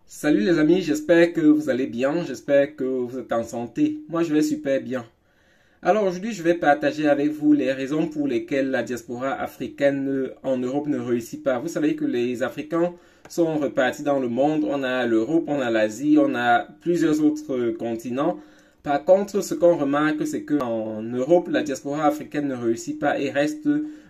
Salut les amis, j'espère que vous allez bien, j'espère que vous êtes en santé. Moi je vais super bien. Alors aujourd'hui je vais partager avec vous les raisons pour lesquelles la diaspora africaine en Europe ne réussit pas. Vous savez que les Africains sont repartis dans le monde, on a l'Europe, on a l'Asie, on a plusieurs autres continents. Par contre, ce qu'on remarque, c'est qu'en Europe, la diaspora africaine ne réussit pas et reste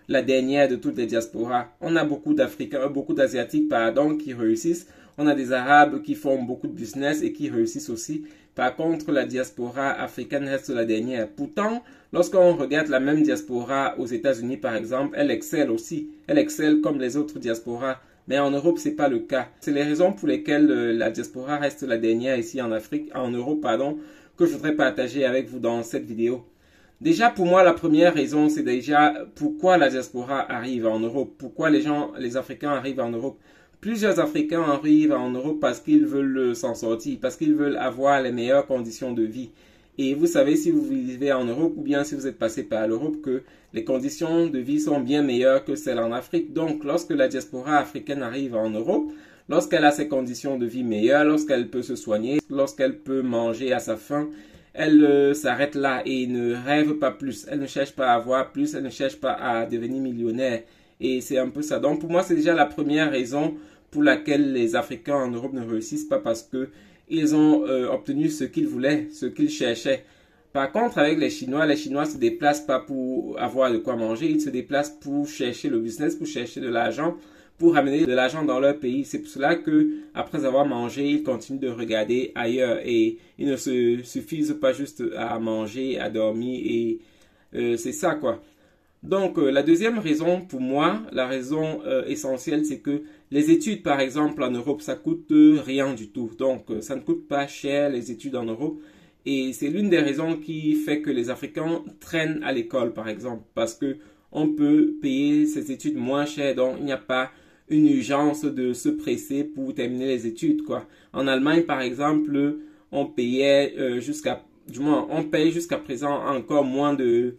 la dernière de toutes les diasporas. On a beaucoup d'Africains, beaucoup d'Asiatiques, pardon, qui réussissent. On a des Arabes qui font beaucoup de business et qui réussissent aussi. Par contre, la diaspora africaine reste la dernière. Pourtant, lorsqu'on regarde la même diaspora aux États-Unis, par exemple, elle excelle aussi. Elle excelle comme les autres diasporas. Mais en Europe, c'est pas le cas. C'est les raisons pour lesquelles la diaspora reste la dernière ici en Afrique, en Europe, pardon, que je voudrais partager avec vous dans cette vidéo. Déjà, pour moi, la première raison, c'est déjà pourquoi la diaspora arrive en Europe. Pourquoi les Africains arrivent en Europe. Plusieurs Africains arrivent en Europe parce qu'ils veulent s'en sortir, parce qu'ils veulent avoir les meilleures conditions de vie. Et vous savez, si vous vivez en Europe ou bien si vous êtes passé par l'Europe, que les conditions de vie sont bien meilleures que celles en Afrique. Donc, lorsque la diaspora africaine arrive en Europe, lorsqu'elle a ces conditions de vie meilleures, lorsqu'elle peut se soigner, lorsqu'elle peut manger à sa faim, elle s'arrête là et ne rêve pas plus. Elle ne cherche pas à avoir plus, elle ne cherche pas à devenir millionnaire. Et c'est un peu ça. Donc pour moi, c'est déjà la première raison pour laquelle les Africains en Europe ne réussissent pas parce que ils ont obtenu ce qu'ils voulaient, ce qu'ils cherchaient. Par contre, avec les Chinois se déplacent pas pour avoir de quoi manger, ils se déplacent pour chercher le business, pour chercher de l'argent, pour ramener de l'argent dans leur pays. C'est pour cela que, après avoir mangé, ils continuent de regarder ailleurs et ils ne se suffisent pas juste à manger, à dormir et c'est ça quoi. Donc, la deuxième raison pour moi, la raison essentielle, c'est que les études, par exemple, en Europe, ça coûte rien du tout. Donc, ça ne coûte pas cher les études en Europe. Et c'est l'une des raisons qui fait que les Africains traînent à l'école, par exemple, parce que on peut payer ces études moins cher. Donc, il n'y a pas une urgence de se presser pour terminer les études, quoi. En Allemagne, par exemple, on payait on paye jusqu'à présent encore moins de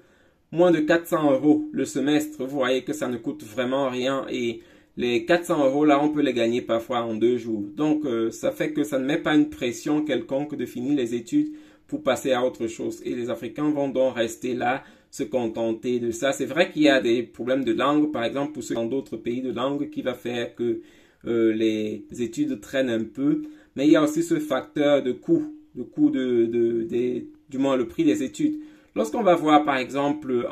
400 euros le semestre. Vous voyez que ça ne coûte vraiment rien et les 400 euros là, on peut les gagner parfois en 2 jours. Donc, ça fait que ça ne met pas une pression quelconque de finir les études pour passer à autre chose. Et les Africains vont donc rester là, se contenter de ça. C'est vrai qu'il y a des problèmes de langue, par exemple, pour ceux dans d'autres pays de langue, qui va faire que les études traînent un peu. Mais il y a aussi ce facteur de coût, du moins le prix des études. Lorsqu'on va voir, par exemple,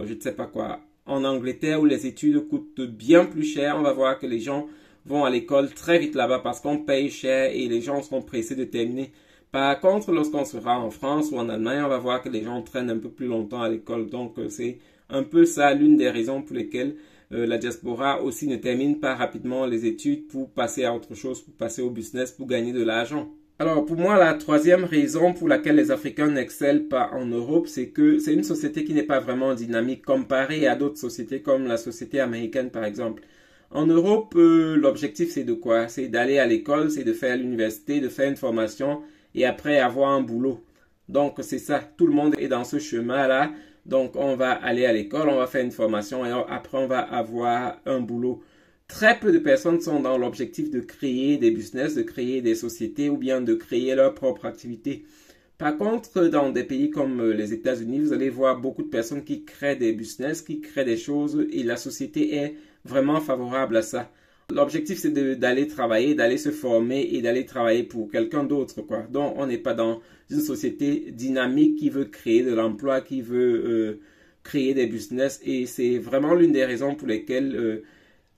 je ne sais pas quoi, en Angleterre où les études coûtent bien plus cher, on va voir que les gens vont à l'école très vite là-bas parce qu'on paye cher et les gens seront pressés de terminer. Par contre, lorsqu'on sera en France ou en Allemagne, on va voir que les gens traînent un peu plus longtemps à l'école. Donc, c'est un peu ça l'une des raisons pour lesquelles la diaspora aussi ne termine pas rapidement les études pour passer à autre chose, pour passer au business, pour gagner de l'argent. Alors, pour moi, la troisième raison pour laquelle les Africains n'excellent pas en Europe, c'est que c'est une société qui n'est pas vraiment dynamique comparée à d'autres sociétés comme la société américaine, par exemple. En Europe, l'objectif, c'est de quoi? C'est d'aller à l'école, c'est de faire l'université, de faire une formation et après avoir un boulot. Donc, c'est ça. Tout le monde est dans ce chemin-là. Donc, on va aller à l'école, on va faire une formation et après, on va avoir un boulot. Très peu de personnes sont dans l'objectif de créer des business, de créer des sociétés ou bien de créer leur propre activité. Par contre, dans des pays comme les États-Unis, vous allez voir beaucoup de personnes qui créent des business, qui créent des choses et la société est vraiment favorable à ça. L'objectif, c'est d'aller travailler, d'aller se former et d'aller travailler pour quelqu'un d'autre, quoi. Donc, on n'est pas dans une société dynamique qui veut créer de l'emploi, qui veut créer des business et c'est vraiment l'une des raisons pour lesquelles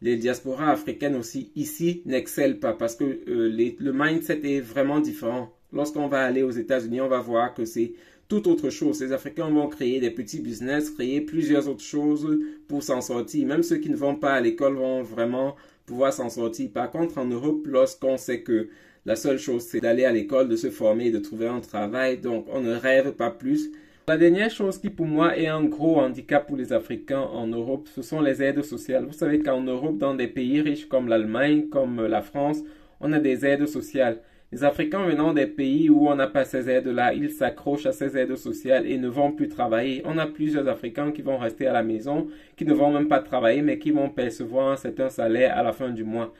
les diasporas africaines aussi ici n'excellent pas parce que le mindset est vraiment différent. Lorsqu'on va aller aux États-Unis, on va voir que c'est tout autre chose. Les Africains vont créer des petits business, créer plusieurs autres choses pour s'en sortir. Même ceux qui ne vont pas à l'école vont vraiment pouvoir s'en sortir. Par contre, en Europe, lorsqu'on sait que la seule chose, c'est d'aller à l'école, de se former, de trouver un travail, donc on ne rêve pas plus. La dernière chose qui pour moi est un gros handicap pour les Africains en Europe, ce sont les aides sociales. Vous savez qu'en Europe, dans des pays riches comme l'Allemagne, comme la France, on a des aides sociales. Les Africains venant des pays où on n'a pas ces aides-là, ils s'accrochent à ces aides sociales et ne vont plus travailler. On a plusieurs Africains qui vont rester à la maison, qui ne vont même pas travailler, mais qui vont percevoir un certain salaire à la fin du mois.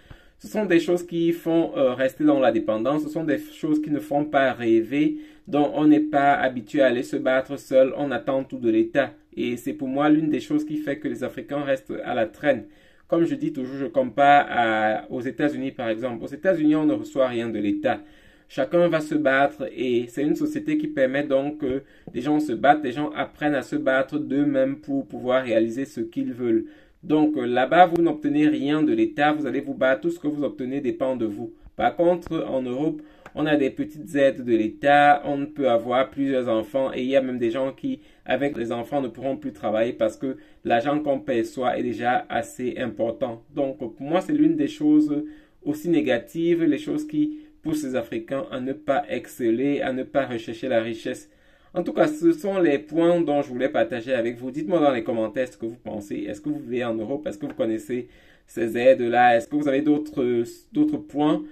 Ce sont des choses qui font rester dans la dépendance, ce sont des choses qui ne font pas rêver, dont on n'est pas habitué à aller se battre seul, on attend tout de l'État. Et c'est pour moi l'une des choses qui fait que les Africains restent à la traîne. Comme je dis toujours, je compare aux États-Unis par exemple. Aux États-Unis, on ne reçoit rien de l'État. Chacun va se battre et c'est une société qui permet donc que les gens se battent, les gens apprennent à se battre d'eux-mêmes pour pouvoir réaliser ce qu'ils veulent. Donc là-bas, vous n'obtenez rien de l'État, vous allez vous battre, tout ce que vous obtenez dépend de vous. Par contre, en Europe, on a des petites aides de l'État, on peut avoir plusieurs enfants et il y a même des gens qui, avec les enfants, ne pourront plus travailler parce que l'argent qu'on perçoit est déjà assez important. Donc pour moi, c'est l'une des choses aussi négatives, les choses qui poussent les Africains à ne pas exceller, à ne pas rechercher la richesse. En tout cas, ce sont les points dont je voulais partager avec vous. Dites-moi dans les commentaires ce que vous pensez. Est-ce que vous vivez en Europe? Est-ce que vous connaissez ces aides-là? Est-ce que vous avez d'autres points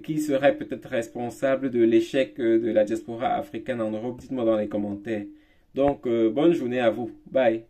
qui seraient peut-être responsables de l'échec de la diaspora africaine en Europe? Dites-moi dans les commentaires. Donc, bonne journée à vous. Bye.